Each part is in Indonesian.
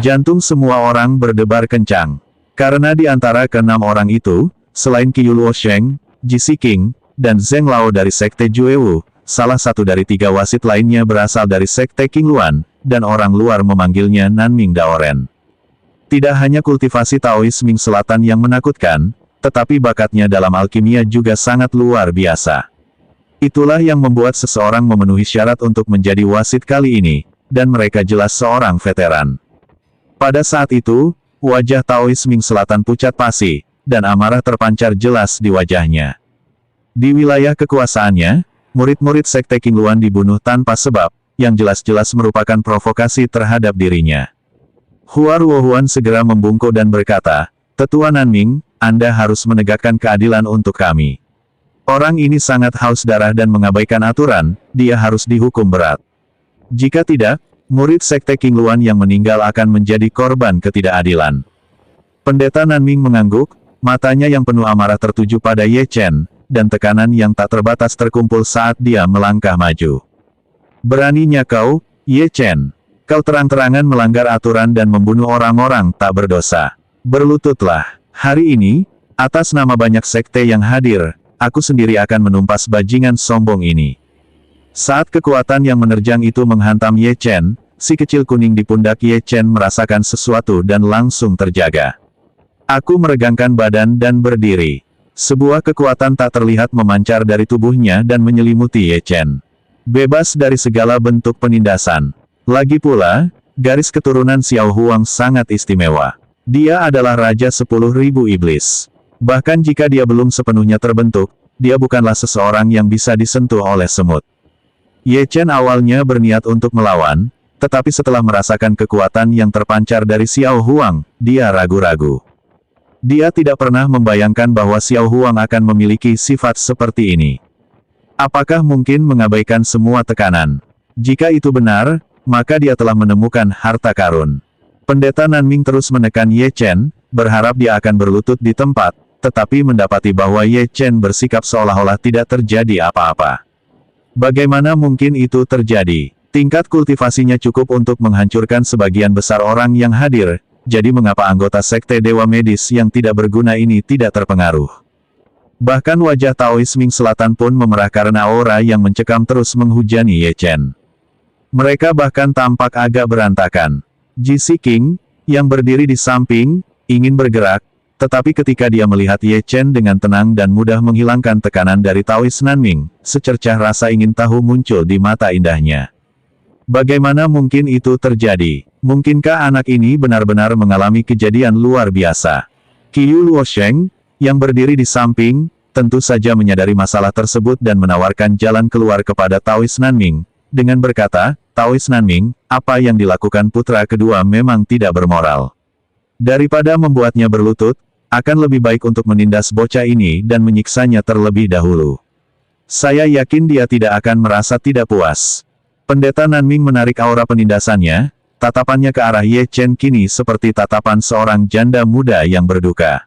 Jantung semua orang berdebar kencang. Karena di antara keenam orang itu, selain Qiu Luosheng, Ji Siqing, dan Zheng Lao dari Sekte Juewu, salah satu dari 3 wasit lainnya berasal dari Sekte Qingluan, dan orang luar memanggilnya Nanming Daoren. Tidak hanya kultivasi Taois Ming Selatan yang menakutkan, tetapi bakatnya dalam alkimia juga sangat luar biasa. Itulah yang membuat seseorang memenuhi syarat untuk menjadi wasit kali ini, dan mereka jelas seorang veteran. Pada saat itu, wajah Taois Ming Selatan pucat pasi, dan amarah terpancar jelas di wajahnya. Di wilayah kekuasaannya, murid-murid Sekte Qingluan dibunuh tanpa sebab, yang jelas-jelas merupakan provokasi terhadap dirinya. Hua Ruohuan segera membungkuk dan berkata, "Tetua Nanming, Anda harus menegakkan keadilan untuk kami. Orang ini sangat haus darah dan mengabaikan aturan, dia harus dihukum berat. Jika tidak, murid Sekte Qingluan yang meninggal akan menjadi korban ketidakadilan." Pendeta Nanming mengangguk, matanya yang penuh amarah tertuju pada Ye Chen, dan tekanan yang tak terbatas terkumpul saat dia melangkah maju. "Beraninya kau, Ye Chen. Kau terang-terangan melanggar aturan dan membunuh orang-orang tak berdosa. Berlututlah. Hari ini, atas nama banyak sekte yang hadir, aku sendiri akan menumpas bajingan sombong ini." Saat kekuatan yang menerjang itu menghantam Ye Chen, si kecil kuning di pundak Ye Chen merasakan sesuatu dan langsung terjaga. Aku meregangkan badan dan berdiri. Sebuah kekuatan tak terlihat memancar dari tubuhnya dan menyelimuti Ye Chen. Bebas dari segala bentuk penindasan. Lagi pula, garis keturunan Xiao Huang sangat istimewa. Dia adalah Raja 10.000 Iblis. Bahkan jika dia belum sepenuhnya terbentuk, dia bukanlah seseorang yang bisa disentuh oleh semut. Ye Chen awalnya berniat untuk melawan, tetapi setelah merasakan kekuatan yang terpancar dari Xiao Huang, dia ragu-ragu. Dia tidak pernah membayangkan bahwa Xiao Huang akan memiliki sifat seperti ini. Apakah mungkin mengabaikan semua tekanan? Jika itu benar, maka dia telah menemukan harta karun. Pendeta Nanming terus menekan Ye Chen, berharap dia akan berlutut di tempat, tetapi mendapati bahwa Ye Chen bersikap seolah-olah tidak terjadi apa-apa. Bagaimana mungkin itu terjadi? Tingkat kultivasinya cukup untuk menghancurkan sebagian besar orang yang hadir, jadi mengapa anggota Sekte Dewa Medis yang tidak berguna ini tidak terpengaruh? Bahkan wajah Taois Ming Selatan pun memerah karena aura yang mencekam terus menghujani Ye Chen. Mereka bahkan tampak agak berantakan. Ji Siqing, yang berdiri di samping, ingin bergerak, tetapi ketika dia melihat Ye Chen dengan tenang dan mudah menghilangkan tekanan dari Taois Nanming, secercah rasa ingin tahu muncul di mata indahnya. Bagaimana mungkin itu terjadi? Mungkinkah anak ini benar-benar mengalami kejadian luar biasa? Qiu Luosheng, yang berdiri di samping, tentu saja menyadari masalah tersebut dan menawarkan jalan keluar kepada Taois Nanming, dengan berkata, "Taois Nanming, apa yang dilakukan putra kedua memang tidak bermoral. Daripada membuatnya berlutut, akan lebih baik untuk menindas bocah ini dan menyiksanya terlebih dahulu. Saya yakin dia tidak akan merasa tidak puas." Pendeta Nanming menarik aura penindasannya, tatapannya ke arah Ye Chen kini seperti tatapan seorang janda muda yang berduka.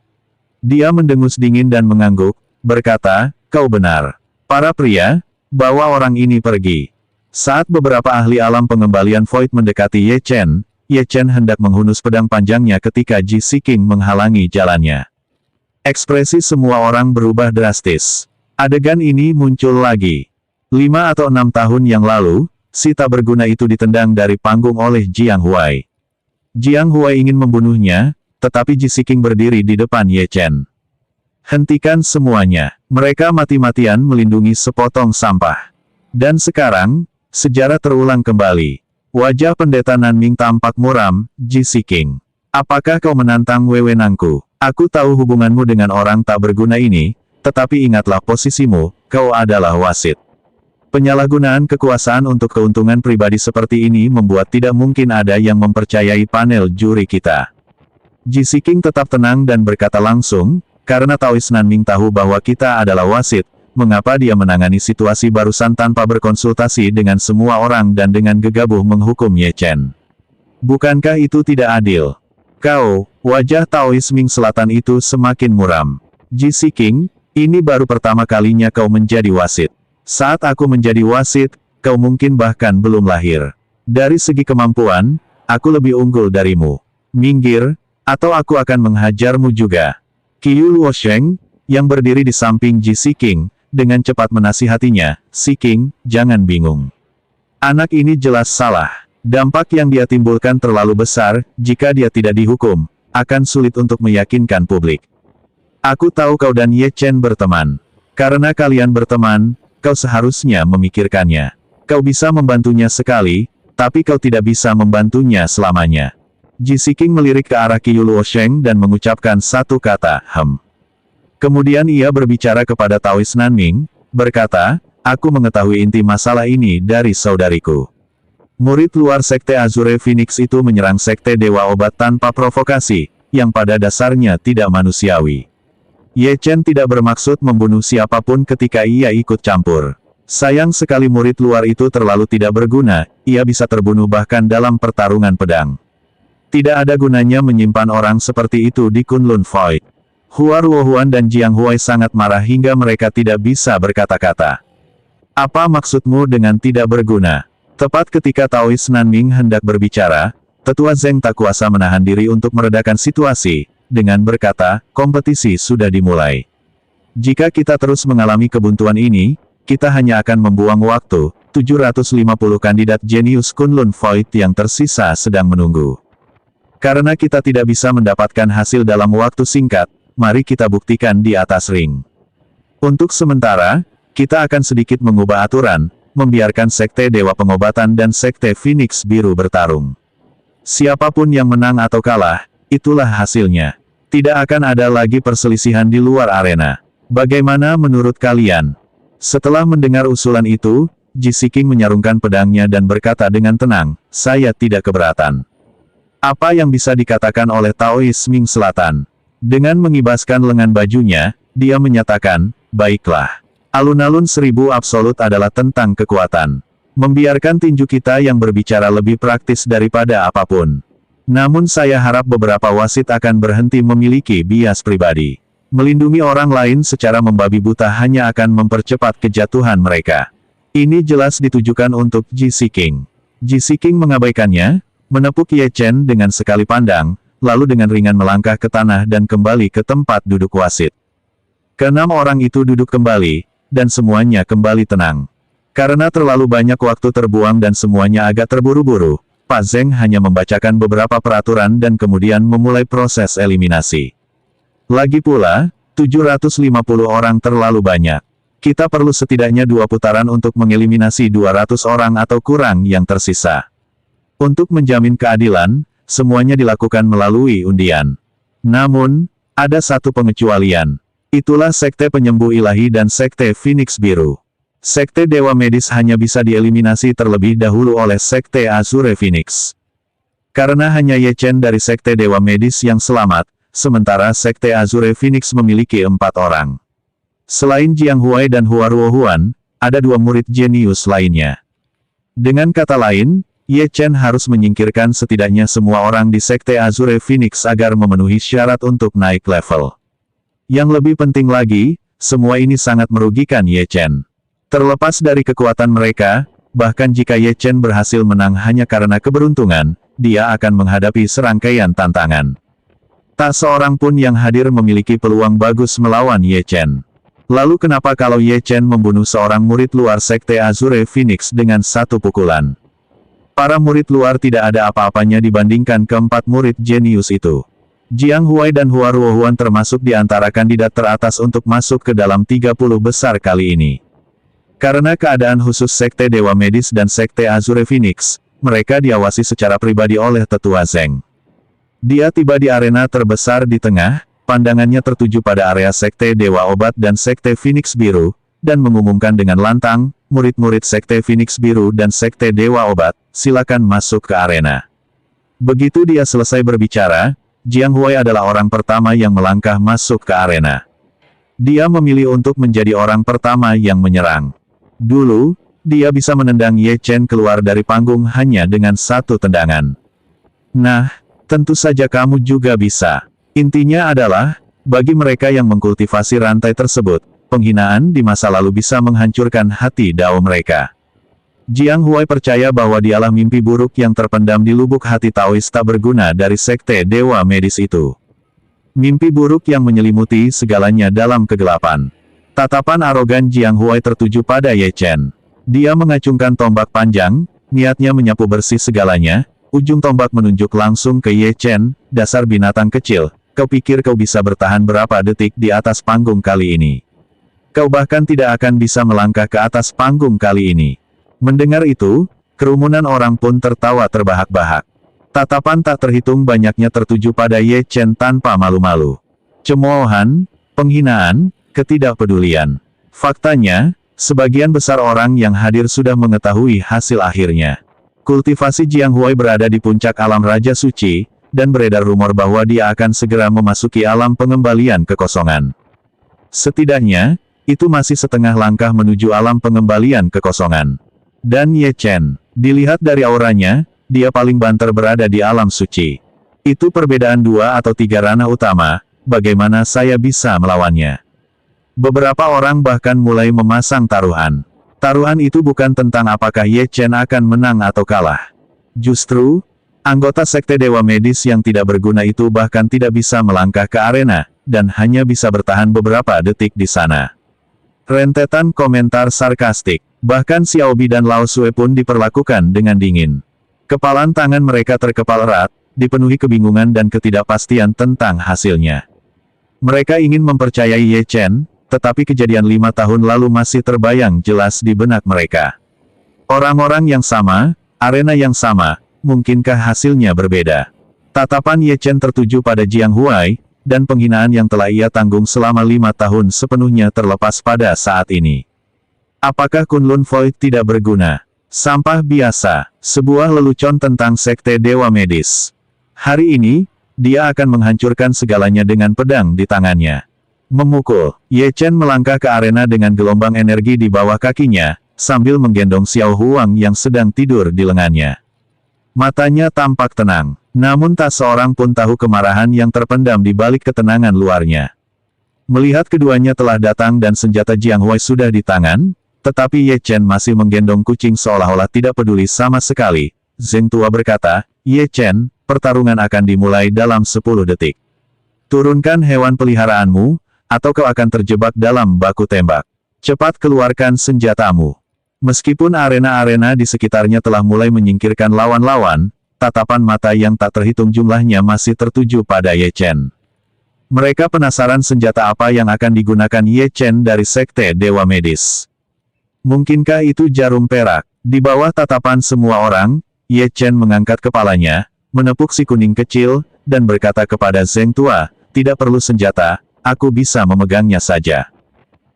Dia mendengus dingin dan mengangguk, berkata, "Kau benar. Para pria, bawa orang ini pergi." Saat beberapa ahli alam pengembalian Void mendekati Ye Chen hendak menghunus pedang panjangnya ketika Ji Siqing menghalangi jalannya. Ekspresi semua orang berubah drastis. Adegan ini muncul lagi. 5 atau 6 tahun yang lalu, si tak berguna itu ditendang dari panggung oleh Jiang Huai. Jiang Huai ingin membunuhnya, tetapi Ji Siqing berdiri di depan Ye Chen. "Hentikan semuanya. Mereka mati-matian melindungi sepotong sampah." Dan sekarang, sejarah terulang kembali. Wajah pendeta Nanming tampak muram. "Ji Siqing, apakah kau menantang wewenangku? Aku tahu hubunganmu dengan orang tak berguna ini, tetapi ingatlah posisimu, kau adalah wasit. Penyalahgunaan kekuasaan untuk keuntungan pribadi seperti ini membuat tidak mungkin ada yang mempercayai panel juri kita." Ji Siqing tetap tenang dan berkata langsung, "Karena Taois Nanming tahu bahwa kita adalah wasit, mengapa dia menangani situasi barusan tanpa berkonsultasi dengan semua orang dan dengan gegabah menghukum Ye Chen? Bukankah itu tidak adil?" "Kau," wajah Taois Ming Selatan itu semakin muram. "Ji Siqing, ini baru pertama kalinya kau menjadi wasit. Saat aku menjadi wasit, kau mungkin bahkan belum lahir. Dari segi kemampuan, aku lebih unggul darimu. Minggir, atau aku akan menghajarmu juga. Qiu Luosheng, yang berdiri di samping Ji Siking, dengan cepat menasihatinya, Siking, jangan bingung. Anak ini jelas salah. Dampak yang dia timbulkan terlalu besar, jika dia tidak dihukum, akan sulit untuk meyakinkan publik. Aku tahu kau dan Ye Chen berteman. Karena kalian berteman, kau seharusnya memikirkannya. Kau bisa membantunya sekali, tapi kau tidak bisa membantunya selamanya. Ji Siking melirik ke arah Qiu Luosheng dan mengucapkan satu kata, Kemudian ia berbicara kepada Taoist Nanming, berkata, aku mengetahui inti masalah ini dari saudariku. Murid luar Sekte Azure Phoenix itu menyerang Sekte Dewa Obat tanpa provokasi, yang pada dasarnya tidak manusiawi. Ye Chen tidak bermaksud membunuh siapapun ketika ia ikut campur. Sayang sekali murid luar itu terlalu tidak berguna, ia bisa terbunuh bahkan dalam pertarungan pedang. Tidak ada gunanya menyimpan orang seperti itu di Kunlun Void. Hua Ruohuan dan Jiang Huai sangat marah hingga mereka tidak bisa berkata-kata. Apa maksudmu dengan tidak berguna? Tepat ketika Taoist Nanming hendak berbicara, Tetua Zeng tak kuasa menahan diri untuk meredakan situasi, dengan berkata, kompetisi sudah dimulai. Jika kita terus mengalami kebuntuan ini, kita hanya akan membuang waktu. 750 kandidat jenius Kunlun Void yang tersisa sedang menunggu. Karena kita tidak bisa mendapatkan hasil dalam waktu singkat, mari kita buktikan di atas ring. Untuk sementara, kita akan sedikit mengubah aturan, membiarkan Sekte Dewa Pengobatan dan Sekte Phoenix Biru bertarung. Siapapun yang menang atau kalah, itulah hasilnya. Tidak akan ada lagi perselisihan di luar arena. Bagaimana menurut kalian? Setelah mendengar usulan itu, Ji Siking menyarungkan pedangnya dan berkata dengan tenang, saya tidak keberatan. Apa yang bisa dikatakan oleh Taoist Ming Selatan? Dengan mengibaskan lengan bajunya, dia menyatakan, baiklah. Alun-alun 1000 absolut adalah tentang kekuatan. Membiarkan tinju kita yang berbicara lebih praktis daripada apapun. Namun saya harap beberapa wasit akan berhenti memiliki bias pribadi. Melindungi orang lain secara membabi buta hanya akan mempercepat kejatuhan mereka. Ini jelas ditujukan untuk Ji Siking. Ji Siking mengabaikannya, menepuk Ye Chen dengan sekali pandang, lalu dengan ringan melangkah ke tanah dan kembali ke tempat duduk wasit. Keenam orang itu duduk kembali, dan semuanya kembali tenang. Karena terlalu banyak waktu terbuang dan semuanya agak terburu-buru, Pak Zeng hanya membacakan beberapa peraturan dan kemudian memulai proses eliminasi. Lagi pula, 750 orang terlalu banyak. Kita perlu setidaknya 2 putaran untuk mengeliminasi 200 orang atau kurang yang tersisa. Untuk menjamin keadilan, semuanya dilakukan melalui undian. Namun, ada satu pengecualian. Itulah Sekte Penyembuh Ilahi dan Sekte Phoenix Biru. Sekte Dewa Medis hanya bisa dieliminasi terlebih dahulu oleh Sekte Azure Phoenix. Karena hanya Ye Chen dari Sekte Dewa Medis yang selamat, sementara Sekte Azure Phoenix memiliki 4 orang. Selain Jiang Huai dan Hua Ruohuan, ada 2 murid jenius lainnya. Dengan kata lain, Ye Chen harus menyingkirkan setidaknya semua orang di Sekte Azure Phoenix agar memenuhi syarat untuk naik level. Yang lebih penting lagi, semua ini sangat merugikan Ye Chen. Terlepas dari kekuatan mereka, bahkan jika Ye Chen berhasil menang hanya karena keberuntungan, dia akan menghadapi serangkaian tantangan. Tak seorang pun yang hadir memiliki peluang bagus melawan Ye Chen. Lalu kenapa kalau Ye Chen membunuh seorang murid luar Sekte Azure Phoenix dengan satu pukulan? Para murid luar tidak ada apa-apanya dibandingkan keempat murid jenius itu. Jiang Huai dan Hua Ruohuan termasuk di antara kandidat teratas untuk masuk ke dalam 30 besar kali ini. Karena keadaan khusus Sekte Dewa Medis dan Sekte Azure Phoenix, mereka diawasi secara pribadi oleh Tetua Zeng. Dia tiba di arena terbesar di tengah, pandangannya tertuju pada area Sekte Dewa Obat dan Sekte Phoenix Biru, dan mengumumkan dengan lantang, murid-murid Sekte Phoenix Biru dan Sekte Dewa Obat, silakan masuk ke arena. Begitu dia selesai berbicara, Jiang Huai adalah orang pertama yang melangkah masuk ke arena. Dia memilih untuk menjadi orang pertama yang menyerang. Dulu, dia bisa menendang Ye Chen keluar dari panggung hanya dengan satu tendangan. Nah, tentu saja kamu juga bisa. Intinya adalah, bagi mereka yang mengkultivasi rantai tersebut, penghinaan di masa lalu bisa menghancurkan hati Dao mereka. Jiang Huai percaya bahwa dialah mimpi buruk yang terpendam di lubuk hati Taois tak berguna dari sekte Dewa Medis itu. Mimpi buruk yang menyelimuti segalanya dalam kegelapan. Tatapan arogan Jiang Huai tertuju pada Ye Chen. Dia mengacungkan tombak panjang, niatnya menyapu bersih segalanya. Ujung tombak menunjuk langsung ke Ye Chen, dasar binatang kecil. Kau pikir kau bisa bertahan berapa detik di atas panggung kali ini? Kau bahkan tidak akan bisa melangkah ke atas panggung kali ini. Mendengar itu, kerumunan orang pun tertawa terbahak-bahak. Tatapan tak terhitung banyaknya tertuju pada Ye Chen tanpa malu-malu. Cemoohan, penghinaan, ketidakpedulian. Faktanya, sebagian besar orang yang hadir sudah mengetahui hasil akhirnya. Kultivasi Jiang Huai berada di puncak alam Raja Suci, dan beredar rumor bahwa dia akan segera memasuki alam pengembalian kekosongan. Setidaknya, itu masih setengah langkah menuju alam pengembalian kekosongan. Dan Ye Chen, dilihat dari auranya, dia paling banter berada di alam suci. Itu perbedaan 2 atau 3 ranah utama, bagaimana saya bisa melawannya? Beberapa orang bahkan mulai memasang taruhan. Taruhan itu bukan tentang apakah Ye Chen akan menang atau kalah. Justru, anggota sekte Dewa Medis yang tidak berguna itu bahkan tidak bisa melangkah ke arena, dan hanya bisa bertahan beberapa detik di sana. Rentetan komentar sarkastik. Bahkan Xiaobi dan Lao Sue pun diperlakukan dengan dingin. Kepalan tangan mereka terkepal erat, dipenuhi kebingungan dan ketidakpastian tentang hasilnya. Mereka ingin mempercayai Ye Chen, tetapi kejadian 5 tahun lalu masih terbayang jelas di benak mereka. Orang-orang yang sama, arena yang sama, mungkinkah hasilnya berbeda? Tatapan Ye Chen tertuju pada Jiang Huai, dan penghinaan yang telah ia tanggung selama 5 tahun sepenuhnya terlepas pada saat ini. Apakah Kunlun Void tidak berguna? Sampah biasa, sebuah lelucon tentang sekte Dewa Medis. Hari ini, dia akan menghancurkan segalanya dengan pedang di tangannya. Memukul, Ye Chen melangkah ke arena dengan gelombang energi di bawah kakinya, sambil menggendong Xiao Huang yang sedang tidur di lengannya. Matanya tampak tenang, namun tak seorang pun tahu kemarahan yang terpendam di balik ketenangan luarnya. Melihat keduanya telah datang dan senjata Jiang Huai sudah di tangan, tetapi Ye Chen masih menggendong kucing seolah-olah tidak peduli sama sekali. Zeng Tua berkata, Ye Chen, pertarungan akan dimulai dalam 10 detik. Turunkan hewan peliharaanmu, atau kau akan terjebak dalam baku tembak. Cepat keluarkan senjatamu. Meskipun arena-arena di sekitarnya telah mulai menyingkirkan lawan-lawan, tatapan mata yang tak terhitung jumlahnya masih tertuju pada Ye Chen. Mereka penasaran senjata apa yang akan digunakan Ye Chen dari sekte Dewa Medis. Mungkinkah itu jarum perak? Di bawah tatapan semua orang, Ye Chen mengangkat kepalanya, menepuk si kuning kecil, dan berkata kepada Zeng Tua, tidak perlu senjata, aku bisa memegangnya saja.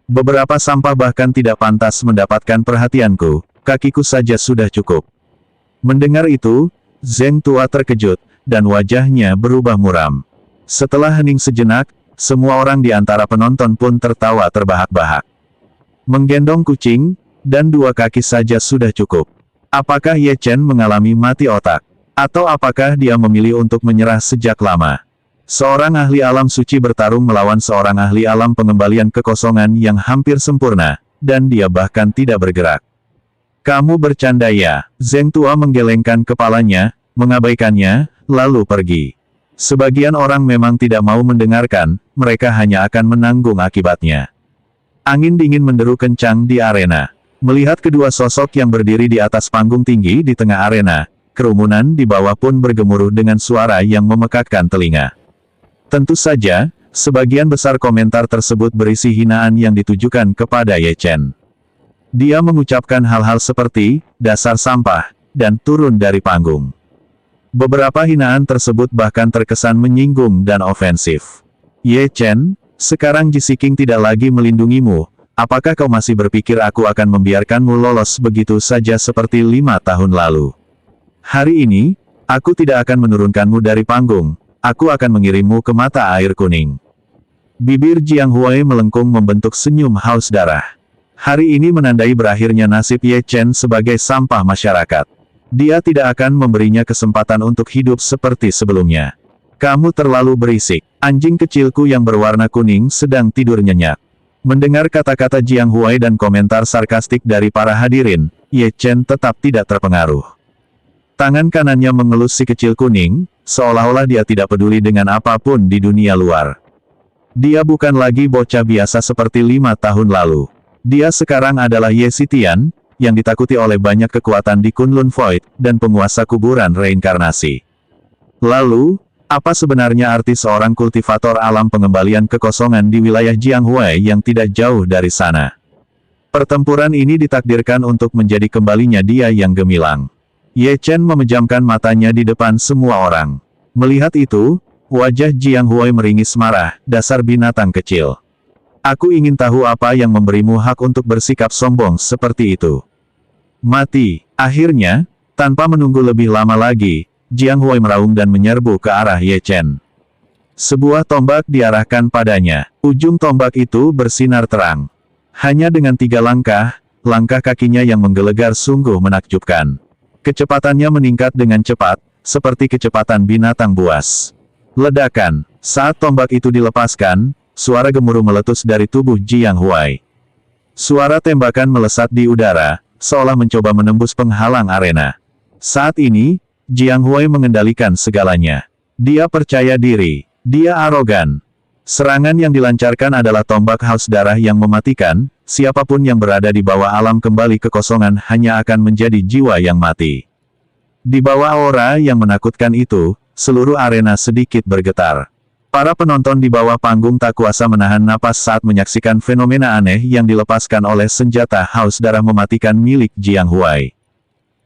Beberapa sampah bahkan tidak pantas mendapatkan perhatianku, kakiku saja sudah cukup. Mendengar itu, Zeng Tua terkejut, dan wajahnya berubah muram. Setelah hening sejenak, semua orang di antara penonton pun tertawa terbahak-bahak. Menggendong kucing, dan 2 kaki saja sudah cukup. Apakah Ye Chen mengalami mati otak? Atau apakah dia memilih untuk menyerah sejak lama? Seorang ahli alam suci bertarung melawan seorang ahli alam pengembalian kekosongan yang hampir sempurna, dan dia bahkan tidak bergerak. Kamu bercanda ya? Zeng Tua menggelengkan kepalanya, mengabaikannya, lalu pergi. Sebagian orang memang tidak mau mendengarkan, mereka hanya akan menanggung akibatnya. Angin dingin menderu kencang di arena. Melihat kedua sosok yang berdiri di atas panggung tinggi di tengah arena, kerumunan di bawah pun bergemuruh dengan suara yang memekakkan telinga. Tentu saja, sebagian besar komentar tersebut berisi hinaan yang ditujukan kepada Ye Chen. Dia mengucapkan hal-hal seperti, dasar sampah, dan turun dari panggung. Beberapa hinaan tersebut bahkan terkesan menyinggung dan ofensif. Ye Chen, sekarang Jisi King tidak lagi melindungimu, apakah kau masih berpikir aku akan membiarkanmu lolos begitu saja seperti 5 tahun lalu? Hari ini, aku tidak akan menurunkanmu dari panggung, aku akan mengirimmu ke mata air kuning. Bibir Jiang Huai melengkung membentuk senyum haus darah. Hari ini menandai berakhirnya nasib Ye Chen sebagai sampah masyarakat. Dia tidak akan memberinya kesempatan untuk hidup seperti sebelumnya. Kamu terlalu berisik. Anjing kecilku yang berwarna kuning sedang tidur nyenyak. Mendengar kata-kata Jiang Huai dan komentar sarkastik dari para hadirin, Ye Chen tetap tidak terpengaruh. Tangan kanannya mengelus si kecil kuning, seolah-olah dia tidak peduli dengan apapun di dunia luar. Dia bukan lagi bocah biasa seperti 5 tahun lalu. Dia sekarang adalah Ye Xitian, yang ditakuti oleh banyak kekuatan di Kunlun Void, dan penguasa kuburan reinkarnasi. Lalu, apa sebenarnya arti seorang kultivator alam pengembalian kekosongan di wilayah Jianghuai yang tidak jauh dari sana? Pertempuran ini ditakdirkan untuk menjadi kembalinya dia yang gemilang. Ye Chen memejamkan matanya di depan semua orang. Melihat itu, wajah Jianghuai meringis marah, dasar binatang kecil. Aku ingin tahu apa yang memberimu hak untuk bersikap sombong seperti itu. Mati. Akhirnya, tanpa menunggu lebih lama lagi, Jianghuai meraung dan menyerbu ke arah Ye Chen. Sebuah tombak diarahkan padanya. Ujung tombak itu bersinar terang. Hanya dengan 3 langkah, langkah kakinya yang menggelegar sungguh menakjubkan. Kecepatannya meningkat dengan cepat, seperti kecepatan binatang buas. Ledakan. Saat tombak itu dilepaskan, suara gemuruh meletus dari tubuh Jianghuai. Suara tembakan melesat di udara, seolah mencoba menembus penghalang arena. Saat ini, Jianghuai mengendalikan segalanya. Dia percaya diri. Dia arogan. Serangan yang dilancarkan adalah tombak haus darah yang mematikan, siapapun yang berada di bawah alam kembali kekosongan hanya akan menjadi jiwa yang mati. Di bawah aura yang menakutkan itu, seluruh arena sedikit bergetar. Para penonton di bawah panggung tak kuasa menahan napas saat menyaksikan fenomena aneh yang dilepaskan oleh senjata haus darah mematikan milik Jianghuai.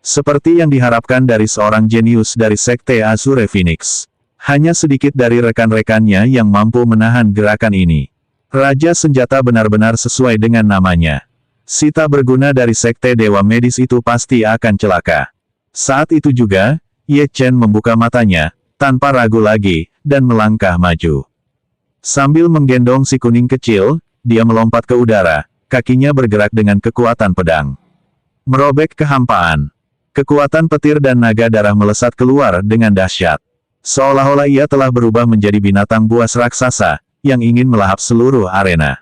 Seperti yang diharapkan dari seorang jenius dari Sekte Azure Phoenix. Hanya sedikit dari rekan-rekannya yang mampu menahan gerakan ini. Raja senjata benar-benar sesuai dengan namanya. Si tak berguna dari Sekte Dewa Medis itu pasti akan celaka. Saat itu juga, Ye Chen membuka matanya, tanpa ragu lagi, dan melangkah maju. Sambil menggendong si kuning kecil, dia melompat ke udara, kakinya bergerak dengan kekuatan pedang. Merobek kehampaan. Kekuatan petir dan naga darah melesat keluar dengan dahsyat. Seolah-olah ia telah berubah menjadi binatang buas raksasa, yang ingin melahap seluruh arena.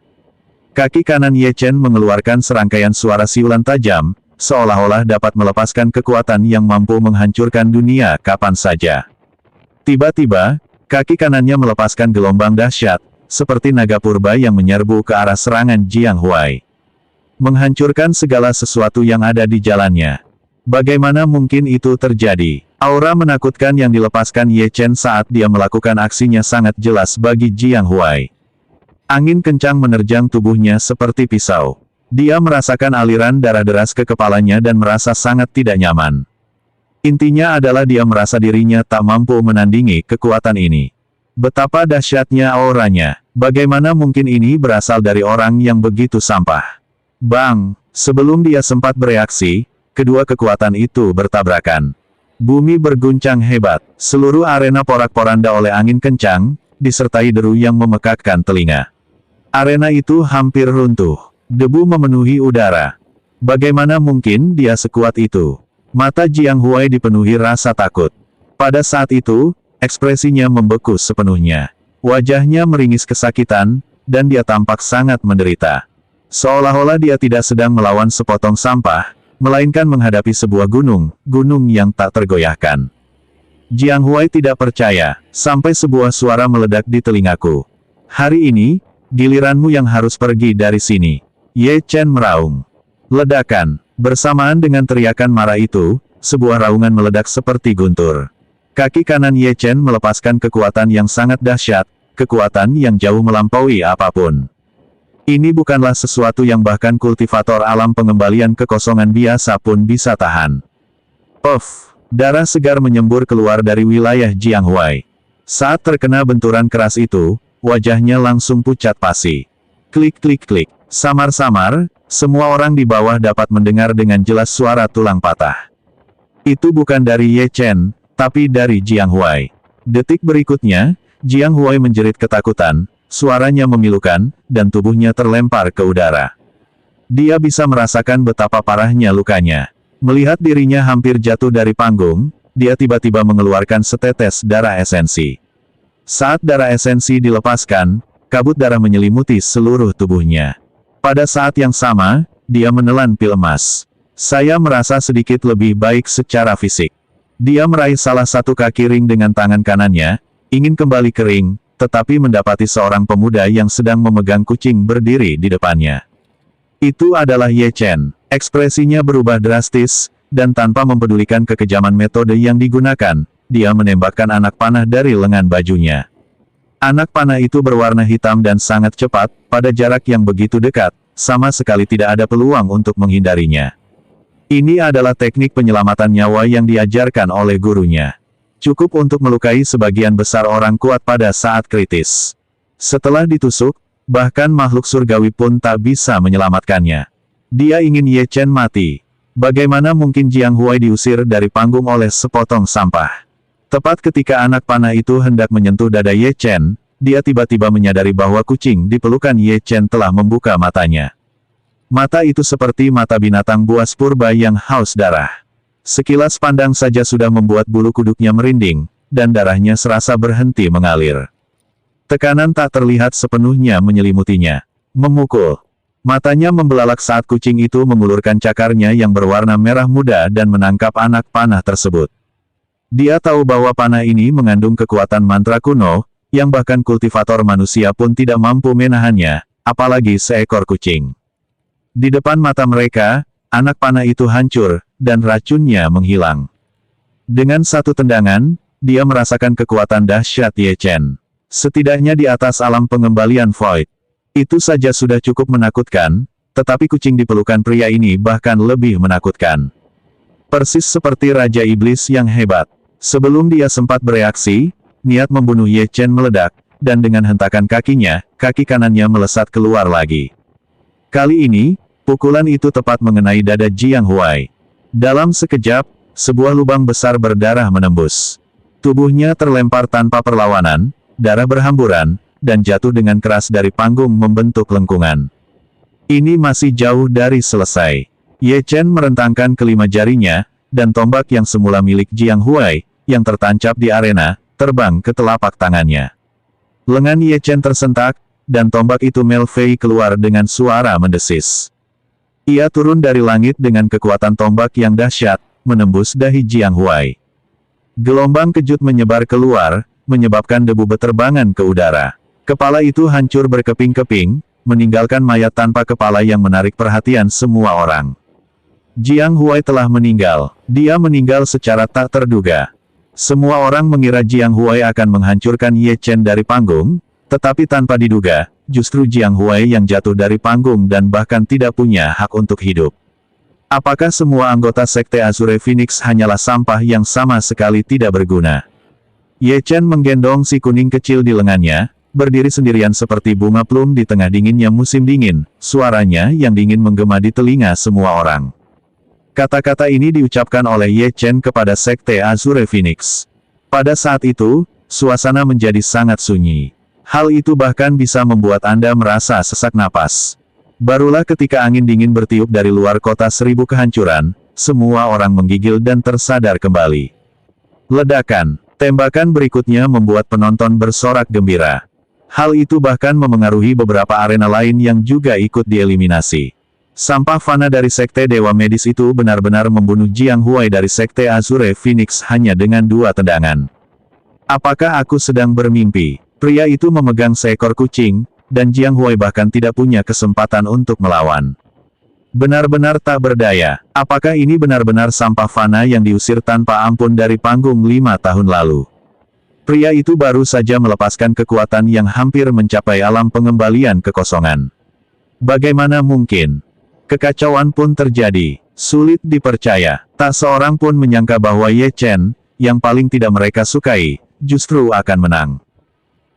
Kaki kanan Ye Chen mengeluarkan serangkaian suara siulan tajam, seolah-olah dapat melepaskan kekuatan yang mampu menghancurkan dunia kapan saja. Tiba-tiba, kaki kanannya melepaskan gelombang dahsyat, seperti naga purba yang menyerbu ke arah serangan Jianghuai. Menghancurkan segala sesuatu yang ada di jalannya. Bagaimana mungkin itu terjadi? Aura menakutkan yang dilepaskan Ye Chen saat dia melakukan aksinya sangat jelas bagi Jianghuai. Angin kencang menerjang tubuhnya seperti pisau. Dia merasakan aliran darah deras ke kepalanya dan merasa sangat tidak nyaman. Intinya adalah dia merasa dirinya tak mampu menandingi kekuatan ini. Betapa dahsyatnya auranya. Bagaimana mungkin ini berasal dari orang yang begitu sampah? Bang! Sebelum dia sempat bereaksi, kedua kekuatan itu bertabrakan. Bumi berguncang hebat. Seluruh arena porak-poranda oleh angin kencang, disertai deru yang memekakkan telinga. Arena itu hampir runtuh. Debu memenuhi udara. Bagaimana mungkin dia sekuat itu? Mata Jianghuai dipenuhi rasa takut. Pada saat itu, ekspresinya membeku sepenuhnya. Wajahnya meringis kesakitan, dan dia tampak sangat menderita. Seolah-olah dia tidak sedang melawan sepotong sampah, melainkan menghadapi sebuah gunung yang tak tergoyahkan. Jianghuai tidak percaya, sampai sebuah suara meledak di telingaku. Hari ini, giliranmu yang harus pergi dari sini. Ye Chen meraung. Ledakan. Bersamaan dengan teriakan marah itu, sebuah raungan meledak seperti guntur. Kaki kanan Ye Chen melepaskan kekuatan yang sangat dahsyat, kekuatan yang jauh melampaui apapun. Ini bukanlah sesuatu yang bahkan kultivator alam pengembalian kekosongan biasa pun bisa tahan. Puff! Darah segar menyembur keluar dari wilayah Jianghuai. Saat terkena benturan keras itu, wajahnya langsung pucat pasi. Klik-klik-klik. Samar-samar, semua orang di bawah dapat mendengar dengan jelas suara tulang patah. Itu bukan dari Ye Chen, tapi dari Jianghuai. Detik berikutnya, Jianghuai menjerit ketakutan, suaranya memilukan, dan tubuhnya terlempar ke udara. Dia bisa merasakan betapa parahnya lukanya. Melihat dirinya hampir jatuh dari panggung, dia tiba-tiba mengeluarkan setetes darah esensi. Saat darah esensi dilepaskan, kabut darah menyelimuti seluruh tubuhnya. Pada saat yang sama, dia menelan pil emas. Saya merasa sedikit lebih baik secara fisik. Dia meraih salah satu kaki ring dengan tangan kanannya, ingin kembali ke ring, tetapi mendapati seorang pemuda yang sedang memegang kucing berdiri di depannya. Itu adalah Ye Chen. Ekspresinya berubah drastis, dan tanpa mempedulikan kekejaman metode yang digunakan, dia menembakkan anak panah dari lengan bajunya. Anak panah itu berwarna hitam dan sangat cepat, pada jarak yang begitu dekat, sama sekali tidak ada peluang untuk menghindarinya. Ini adalah teknik penyelamatan nyawa yang diajarkan oleh gurunya. Cukup untuk melukai sebagian besar orang kuat pada saat kritis. Setelah ditusuk, bahkan makhluk surgawi pun tak bisa menyelamatkannya. Dia ingin Ye Chen mati. Bagaimana mungkin Jiang Huai diusir dari panggung oleh sepotong sampah? Tepat ketika anak panah itu hendak menyentuh dada Ye Chen, dia tiba-tiba menyadari bahwa kucing di pelukan Ye Chen telah membuka matanya. Mata itu seperti mata binatang buas purba yang haus darah. Sekilas pandang saja sudah membuat bulu kuduknya merinding, dan darahnya serasa berhenti mengalir. Tekanan tak terlihat sepenuhnya menyelimutinya. Memukul. Matanya membelalak saat kucing itu mengulurkan cakarnya yang berwarna merah muda dan menangkap anak panah tersebut. Dia tahu bahwa panah ini mengandung kekuatan mantra kuno, yang bahkan kultivator manusia pun tidak mampu menahannya, apalagi seekor kucing. Di depan mata mereka, anak panah itu hancur, dan racunnya menghilang. Dengan satu tendangan, dia merasakan kekuatan dahsyat Ye Chen. Setidaknya di atas alam pengembalian Void. Itu saja sudah cukup menakutkan, tetapi kucing di pelukan pria ini bahkan lebih menakutkan. Persis seperti Raja Iblis yang hebat. Sebelum dia sempat bereaksi, niat membunuh Ye Chen meledak, dan dengan hentakan kakinya, kaki kanannya melesat keluar lagi. Kali ini, pukulan itu tepat mengenai dada Jiang Huai. Dalam sekejap, sebuah lubang besar berdarah menembus. Tubuhnya terlempar tanpa perlawanan, darah berhamburan, dan jatuh dengan keras dari panggung membentuk lengkungan. Ini masih jauh dari selesai. Ye Chen merentangkan kelima jarinya, dan tombak yang semula milik Jiang Huai, yang tertancap di arena, terbang ke telapak tangannya. Lengan Ye Chen tersentak, dan tombak itu melfei keluar dengan suara mendesis. Ia turun dari langit dengan kekuatan tombak yang dahsyat, menembus dahi Jiang Huai. Gelombang kejut menyebar keluar, menyebabkan debu beterbangan ke udara. Kepala itu hancur berkeping-keping, meninggalkan mayat tanpa kepala yang menarik perhatian semua orang. Jiang Huai telah meninggal. Dia meninggal secara tak terduga. Semua orang mengira Jiang Huai akan menghancurkan Ye Chen dari panggung, tetapi tanpa diduga, justru Jiang Huai yang jatuh dari panggung dan bahkan tidak punya hak untuk hidup. Apakah semua anggota Sekte Azure Phoenix hanyalah sampah yang sama sekali tidak berguna? Ye Chen menggendong si kuning kecil di lengannya, berdiri sendirian seperti bunga plum di tengah dinginnya musim dingin, suaranya yang dingin menggema di telinga semua orang. Kata-kata ini diucapkan oleh Ye Chen kepada Sekte Azure Phoenix. Pada saat itu, suasana menjadi sangat sunyi. Hal itu bahkan bisa membuat Anda merasa sesak napas. Barulah ketika angin dingin bertiup dari luar kota seribu kehancuran, semua orang menggigil dan tersadar kembali. Ledakan, tembakan berikutnya membuat penonton bersorak gembira. Hal itu bahkan memengaruhi beberapa arena lain yang juga ikut dieliminasi. Sampah fana dari Sekte Dewa Medis itu benar-benar membunuh Jiang Huai dari Sekte Azure Phoenix hanya dengan 2 tendangan. Apakah aku sedang bermimpi? Pria itu memegang seekor kucing, dan Jiang Huai bahkan tidak punya kesempatan untuk melawan. Benar-benar tak berdaya. Apakah ini benar-benar sampah fana yang diusir tanpa ampun dari panggung 5 tahun lalu? Pria itu baru saja melepaskan kekuatan yang hampir mencapai alam pengembalian kekosongan. Bagaimana mungkin? Kekacauan pun terjadi. Sulit dipercaya. Tak seorang pun menyangka bahwa Ye Chen, yang paling tidak mereka sukai, justru akan menang.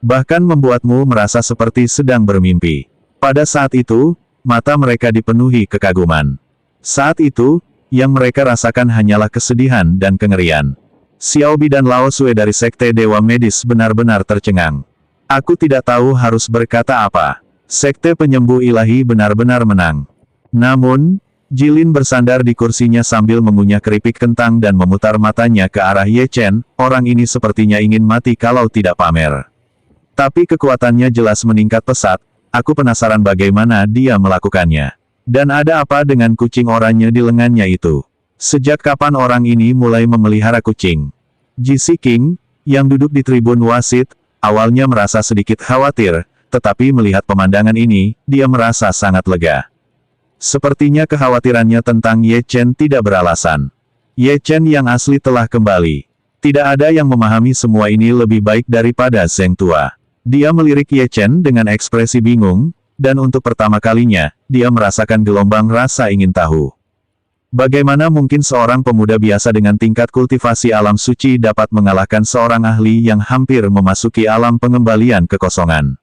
Bahkan membuatmu merasa seperti sedang bermimpi. Pada saat itu, mata mereka dipenuhi kekaguman. Saat itu, yang mereka rasakan hanyalah kesedihan dan kengerian. Xiaobi dan Lao Sue dari Sekte Dewa Medis benar-benar tercengang. Aku tidak tahu harus berkata apa. Sekte Penyembuh Ilahi benar-benar menang. Namun, Jilin bersandar di kursinya sambil mengunyah keripik kentang dan memutar matanya ke arah Ye Chen. Orang ini sepertinya ingin mati kalau tidak pamer. Tapi kekuatannya jelas meningkat pesat, aku penasaran bagaimana dia melakukannya. Dan ada apa dengan kucing oranye di lengannya itu? Sejak kapan orang ini mulai memelihara kucing? JC King, yang duduk di tribun wasit, awalnya merasa sedikit khawatir, tetapi melihat pemandangan ini, dia merasa sangat lega. Sepertinya kekhawatirannya tentang Ye Chen tidak beralasan. Ye Chen yang asli telah kembali. Tidak ada yang memahami semua ini lebih baik daripada Zheng tua. Dia melirik Ye Chen dengan ekspresi bingung, dan untuk pertama kalinya, dia merasakan gelombang rasa ingin tahu. Bagaimana mungkin seorang pemuda biasa dengan tingkat kultivasi alam suci dapat mengalahkan seorang ahli yang hampir memasuki alam pengembalian kekosongan?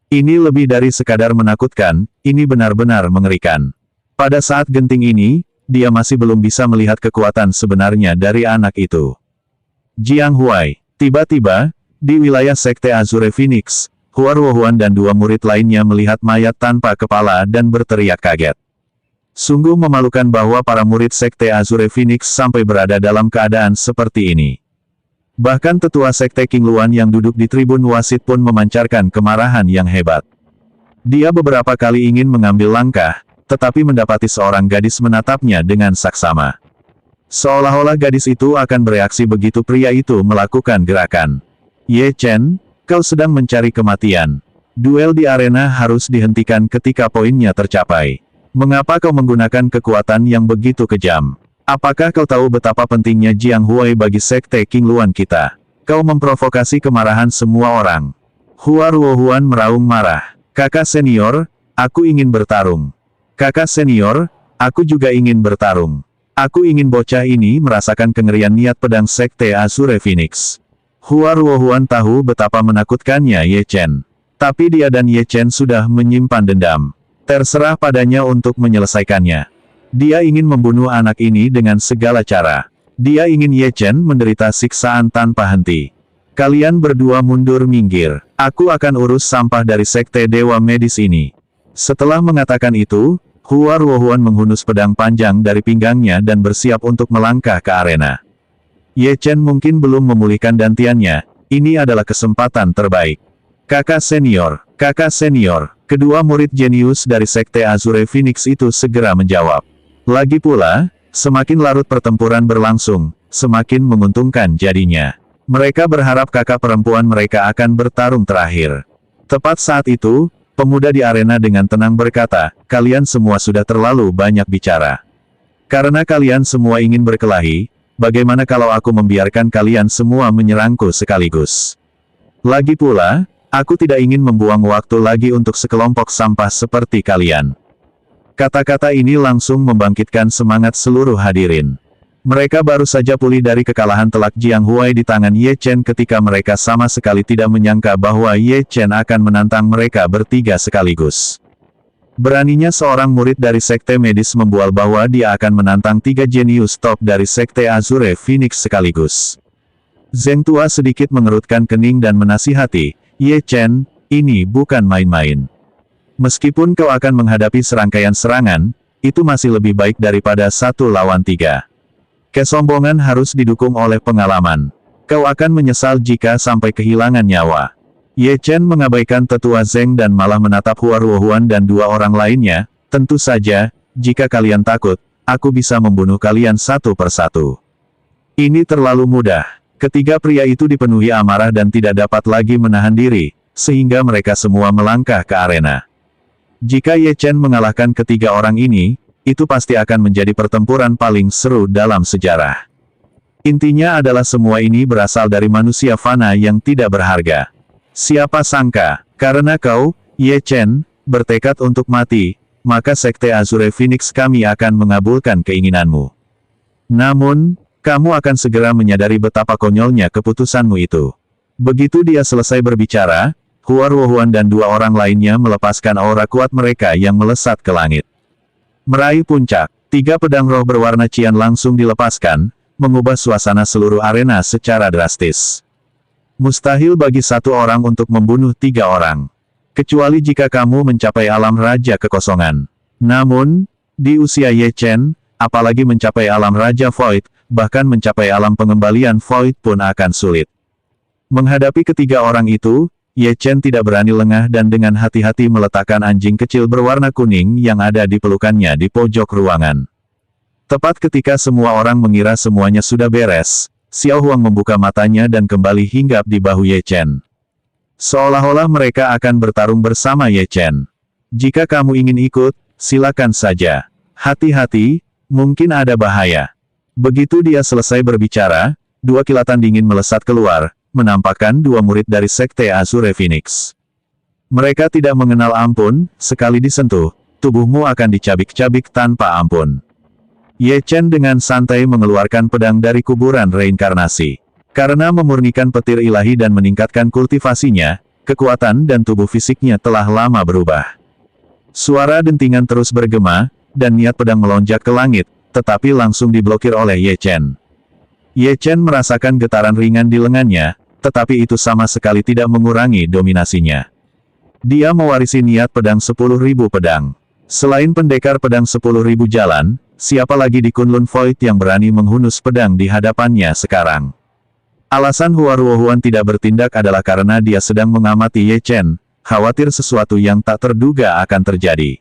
Ini lebih dari sekadar menakutkan, ini benar-benar mengerikan. Pada saat genting ini, dia masih belum bisa melihat kekuatan sebenarnya dari anak itu. Jiang Huai. Tiba-tiba, di wilayah Sekte Azure Phoenix, Hua Ruohuan dan dua murid lainnya melihat mayat tanpa kepala dan berteriak kaget. Sungguh memalukan bahwa para murid Sekte Azure Phoenix sampai berada dalam keadaan seperti ini. Bahkan tetua Sekte King Luan yang duduk di tribun wasit pun memancarkan kemarahan yang hebat. Dia beberapa kali ingin mengambil langkah, tetapi mendapati seorang gadis menatapnya dengan saksama. Seolah-olah gadis itu akan bereaksi begitu pria itu melakukan gerakan. Ye Chen, kau sedang mencari kematian. Duel di arena harus dihentikan ketika poinnya tercapai. Mengapa kau menggunakan kekuatan yang begitu kejam? Apakah kau tahu betapa pentingnya Jiang Huai bagi Sekte King Luan kita? Kau memprovokasi kemarahan semua orang. Hua Ruohuan meraung marah. Kakak senior, aku ingin bertarung. Kakak senior, aku juga ingin bertarung. Aku ingin bocah ini merasakan kengerian niat pedang Sekte Azure Phoenix. Hua Ruohuan tahu betapa menakutkannya Ye Chen. Tapi dia dan Ye Chen sudah menyimpan dendam. Terserah padanya untuk menyelesaikannya. Dia ingin membunuh anak ini dengan segala cara. Dia ingin Ye Chen menderita siksaan tanpa henti. Kalian berdua mundur minggir. Aku akan urus sampah dari Sekte Dewa Medis ini. Setelah mengatakan itu, Hua Ruohuan menghunus pedang panjang dari pinggangnya dan bersiap untuk melangkah ke arena. Ye Chen mungkin belum memulihkan dantiannya, ini adalah kesempatan terbaik. Kakak senior, kedua murid jenius dari Sekte Azure Phoenix itu segera menjawab. Lagi pula, semakin larut pertempuran berlangsung, semakin menguntungkan jadinya. Mereka berharap kakak perempuan mereka akan bertarung terakhir. Tepat saat itu, pemuda di arena dengan tenang berkata, kalian semua sudah terlalu banyak bicara. Karena kalian semua ingin berkelahi, bagaimana kalau aku membiarkan kalian semua menyerangku sekaligus? Lagi pula, aku tidak ingin membuang waktu lagi untuk sekelompok sampah seperti kalian. Kata-kata ini langsung membangkitkan semangat seluruh hadirin. Mereka baru saja pulih dari kekalahan telak Jiang Huai di tangan Ye Chen ketika mereka sama sekali tidak menyangka bahwa Ye Chen akan menantang mereka bertiga sekaligus. Beraninya seorang murid dari Sekte Medis membual bahwa dia akan menantang tiga jenius top dari Sekte Azure Phoenix sekaligus. Zheng tua sedikit mengerutkan kening dan menasihati, Ye Chen, ini bukan main-main. Meskipun kau akan menghadapi serangkaian serangan, itu masih lebih baik daripada 1 lawan 3. Kesombongan harus didukung oleh pengalaman. Kau akan menyesal jika sampai kehilangan nyawa. Ye Chen mengabaikan tetua Zheng dan malah menatap Hua Ruohuan dan dua orang lainnya, tentu saja, jika kalian takut, aku bisa membunuh kalian satu persatu. Ini terlalu mudah. Ketiga pria itu dipenuhi amarah dan tidak dapat lagi menahan diri, sehingga mereka semua melangkah ke arena. Jika Ye Chen mengalahkan ketiga orang ini, itu pasti akan menjadi pertempuran paling seru dalam sejarah. Intinya adalah semua ini berasal dari manusia fana yang tidak berharga. Siapa sangka, karena kau, Ye Chen, bertekad untuk mati, maka Sekte Azure Phoenix kami akan mengabulkan keinginanmu. Namun, kamu akan segera menyadari betapa konyolnya keputusanmu itu. Begitu dia selesai berbicara, Hua Ruohuan dan dua orang lainnya melepaskan aura kuat mereka yang melesat ke langit. Meraih puncak, 3 pedang roh berwarna cian langsung dilepaskan, mengubah suasana seluruh arena secara drastis. Mustahil bagi satu orang untuk membunuh 3 orang. Kecuali jika kamu mencapai alam Raja Kekosongan. Namun, di usia Ye Chen, apalagi mencapai alam Raja Void, bahkan mencapai alam pengembalian Void pun akan sulit. Menghadapi ketiga orang itu, Ye Chen tidak berani lengah dan dengan hati-hati meletakkan anjing kecil berwarna kuning yang ada di pelukannya di pojok ruangan. Tepat ketika semua orang mengira semuanya sudah beres, Xiao Huang membuka matanya dan kembali hinggap di bahu Ye Chen. Seolah-olah mereka akan bertarung bersama Ye Chen. Jika kamu ingin ikut, silakan saja. Hati-hati, mungkin ada bahaya. Begitu dia selesai berbicara, dua kilatan dingin melesat keluar, menampakkan dua murid dari Sekte Azure Phoenix. Mereka tidak mengenal ampun, sekali disentuh, tubuhmu akan dicabik-cabik tanpa ampun. Ye Chen dengan santai mengeluarkan pedang dari kuburan reinkarnasi. Karena memurnikan petir ilahi dan meningkatkan kultivasinya, kekuatan dan tubuh fisiknya telah lama berubah. Suara dentingan terus bergema, dan niat pedang melonjak ke langit, tetapi langsung diblokir oleh Ye Chen. Ye Chen merasakan getaran ringan di lengannya, tetapi itu sama sekali tidak mengurangi dominasinya. Dia mewarisi niat pedang 10.000 pedang. Selain pendekar pedang 10.000 jalan, siapa lagi di Kunlun Void yang berani menghunus pedang di hadapannya sekarang? Alasan Hua Ruohuan tidak bertindak adalah karena dia sedang mengamati Ye Chen, khawatir sesuatu yang tak terduga akan terjadi.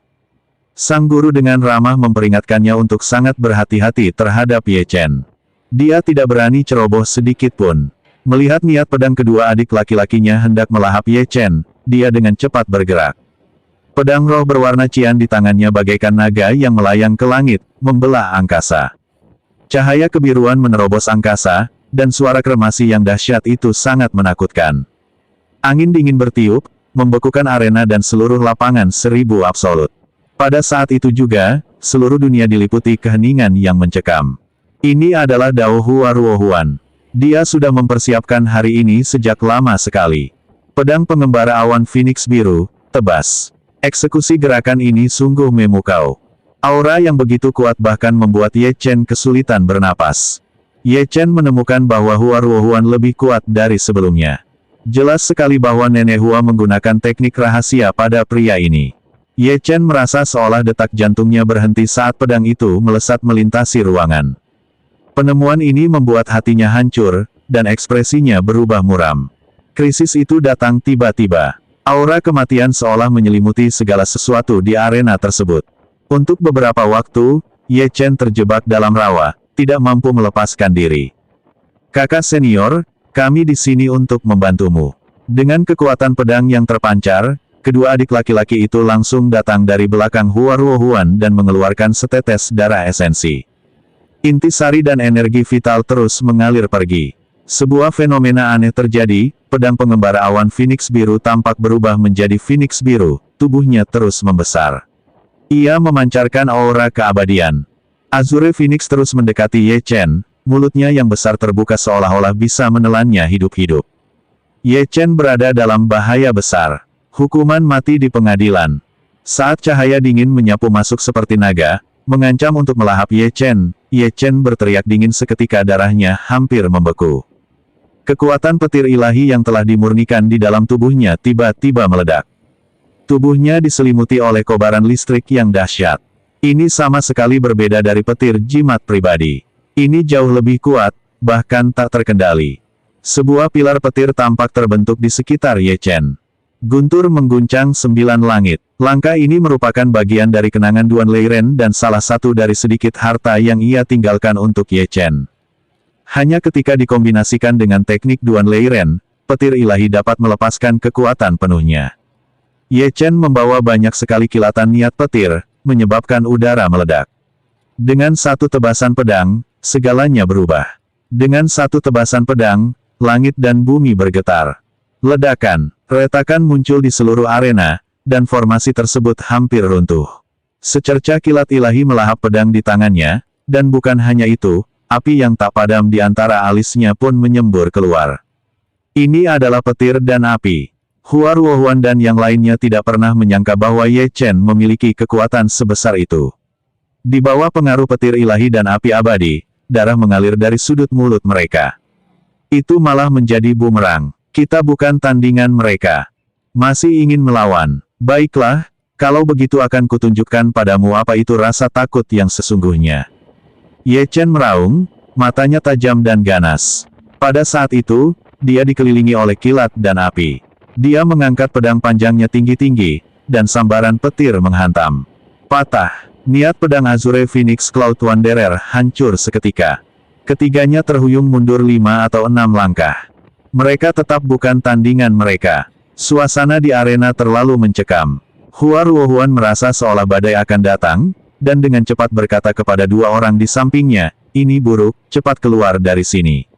Sang guru dengan ramah memperingatkannya untuk sangat berhati-hati terhadap Ye Chen. Dia tidak berani ceroboh sedikit pun. Melihat niat pedang kedua adik laki-lakinya hendak melahap Ye Chen, dia dengan cepat bergerak. Pedang roh berwarna cian di tangannya bagaikan naga yang melayang ke langit, membelah angkasa. Cahaya kebiruan menerobos angkasa, dan suara kremasi yang dahsyat itu sangat menakutkan. Angin dingin bertiup, membekukan arena dan seluruh lapangan 1000 absolut. Pada saat itu juga, seluruh dunia diliputi keheningan yang mencekam. Ini adalah Dao Hua Ruohuan. Dia sudah mempersiapkan hari ini sejak lama sekali. Pedang pengembara awan Phoenix biru, tebas. Eksekusi gerakan ini sungguh memukau. Aura yang begitu kuat bahkan membuat Ye Chen kesulitan bernapas. Ye Chen menemukan bahwa Hua Ruohuan lebih kuat dari sebelumnya. Jelas sekali bahwa Nenek Hua menggunakan teknik rahasia pada pria ini. Ye Chen merasa seolah detak jantungnya berhenti saat pedang itu melesat melintasi ruangan. Penemuan ini membuat hatinya hancur, dan ekspresinya berubah muram. Krisis itu datang tiba-tiba. Aura kematian seolah menyelimuti segala sesuatu di arena tersebut. Untuk beberapa waktu, Ye Chen terjebak dalam rawa, tidak mampu melepaskan diri. Kakak senior, kami di sini untuk membantumu. Dengan kekuatan pedang yang terpancar, kedua adik laki-laki itu langsung datang dari belakang Hua Ruohuan dan mengeluarkan setetes darah esensi. Intisari dan energi vital terus mengalir pergi. Sebuah fenomena aneh terjadi, pedang pengembara awan Phoenix biru tampak berubah menjadi Phoenix biru, tubuhnya terus membesar. Ia memancarkan aura keabadian. Azure Phoenix terus mendekati Ye Chen, mulutnya yang besar terbuka seolah-olah bisa menelannya hidup-hidup. Ye Chen berada dalam bahaya besar. Hukuman mati di pengadilan. Saat cahaya dingin menyapu masuk seperti naga, mengancam untuk melahap Ye Chen berteriak dingin seketika darahnya hampir membeku. Kekuatan petir ilahi yang telah dimurnikan di dalam tubuhnya tiba-tiba meledak. Tubuhnya diselimuti oleh kobaran listrik yang dahsyat. Ini sama sekali berbeda dari petir jimat pribadi. Ini jauh lebih kuat, bahkan tak terkendali. Sebuah pilar petir tampak terbentuk di sekitar Ye Chen. Guntur mengguncang 9 langit. Langkah ini merupakan bagian dari kenangan Duan Leiren dan salah satu dari sedikit harta yang ia tinggalkan untuk Ye Chen. Hanya ketika dikombinasikan dengan teknik Duan Leiren, petir ilahi dapat melepaskan kekuatan penuhnya. Ye Chen membawa banyak sekali kilatan niat petir, menyebabkan udara meledak. Dengan satu tebasan pedang, segalanya berubah. Dengan satu tebasan pedang, langit dan bumi bergetar. Ledakan, retakan muncul di seluruh arena, dan formasi tersebut hampir runtuh. Secercah kilat ilahi melahap pedang di tangannya, dan bukan hanya itu, api yang tak padam di antara alisnya pun menyembur keluar. Ini adalah petir dan api. Hua Ruohuan dan yang lainnya tidak pernah menyangka bahwa Ye Chen memiliki kekuatan sebesar itu. Di bawah pengaruh petir ilahi dan api abadi, darah mengalir dari sudut mulut mereka. Itu malah menjadi bumerang. Kita bukan tandingan mereka. Masih ingin melawan. Baiklah, kalau begitu akan kutunjukkan padamu apa itu rasa takut yang sesungguhnya. Ye Chen meraung, matanya tajam dan ganas. Pada saat itu, dia dikelilingi oleh kilat dan api. Dia mengangkat pedang panjangnya tinggi-tinggi, dan sambaran petir menghantam. Patah. Niat pedang Azure Phoenix Cloud Wanderer hancur seketika. Ketiganya terhuyung mundur 5 atau 6 langkah. Mereka tetap bukan tandingan mereka. Suasana di arena terlalu mencekam. Hua Ruohuan merasa seolah badai akan datang, dan dengan cepat berkata kepada dua orang di sampingnya, "Ini buruk, cepat keluar dari sini."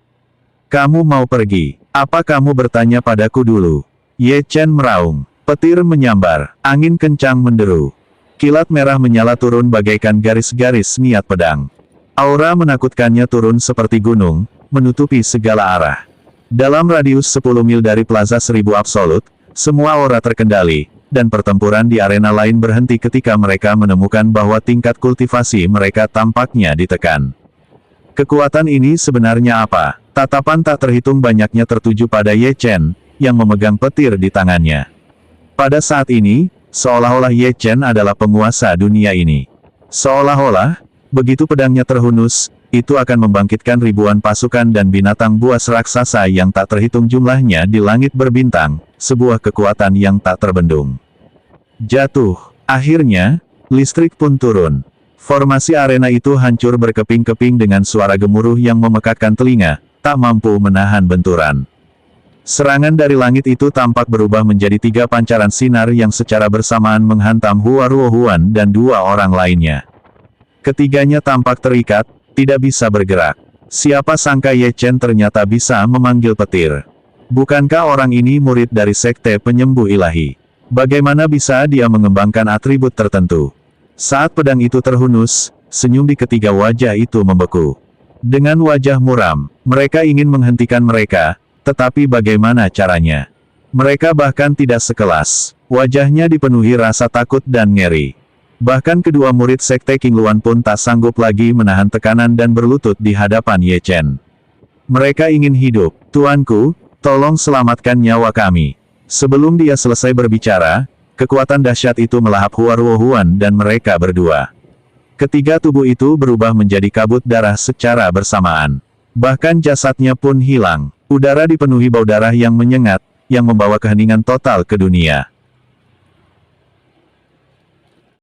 "Kamu mau pergi? Apa kamu bertanya padaku dulu?" Ye Chen meraung. Petir menyambar, angin kencang menderu. Kilat merah menyala turun bagaikan garis-garis niat pedang. Aura menakutkannya turun seperti gunung, menutupi segala arah. Dalam radius 10 mil dari Plaza Seribu Absolut, semua aura terkendali, dan pertempuran di arena lain berhenti ketika mereka menemukan bahwa tingkat kultivasi mereka tampaknya ditekan. Kekuatan ini sebenarnya apa? Tatapan tak terhitung banyaknya tertuju pada Ye Chen, yang memegang petir di tangannya. Pada saat ini, seolah-olah Ye Chen adalah penguasa dunia ini. Seolah-olah, begitu pedangnya terhunus, itu akan membangkitkan ribuan pasukan dan binatang buas raksasa yang tak terhitung jumlahnya di langit berbintang, sebuah kekuatan yang tak terbendung. Jatuh. Akhirnya, listrik pun turun. Formasi arena itu hancur berkeping-keping dengan suara gemuruh yang memekakkan telinga, tak mampu menahan benturan. Serangan dari langit itu tampak berubah menjadi 3 pancaran sinar yang secara bersamaan menghantam Hua Ruohuan dan 2 orang lainnya. Ketiganya tampak terikat, tidak bisa bergerak. Siapa sangka Ye Chen ternyata bisa memanggil petir. Bukankah orang ini murid dari Sekte Penyembuh Ilahi? Bagaimana bisa dia mengembangkan atribut tertentu? Saat pedang itu terhunus, senyum di ketiga wajah itu membeku. Dengan wajah muram, mereka ingin menghentikan mereka, tetapi bagaimana caranya? Mereka bahkan tidak sekelas. Wajahnya dipenuhi rasa takut dan ngeri. Bahkan kedua murid Sekte King Luan pun tak sanggup lagi menahan tekanan dan berlutut di hadapan Ye Chen. Mereka ingin hidup. "Tuanku, tolong selamatkan nyawa kami." Sebelum dia selesai berbicara, kekuatan dahsyat itu melahap Hua Ruohuan dan mereka berdua. Ketiga tubuh itu berubah menjadi kabut darah secara bersamaan. Bahkan jasadnya pun hilang. Udara dipenuhi bau darah yang menyengat, yang membawa keheningan total ke dunia.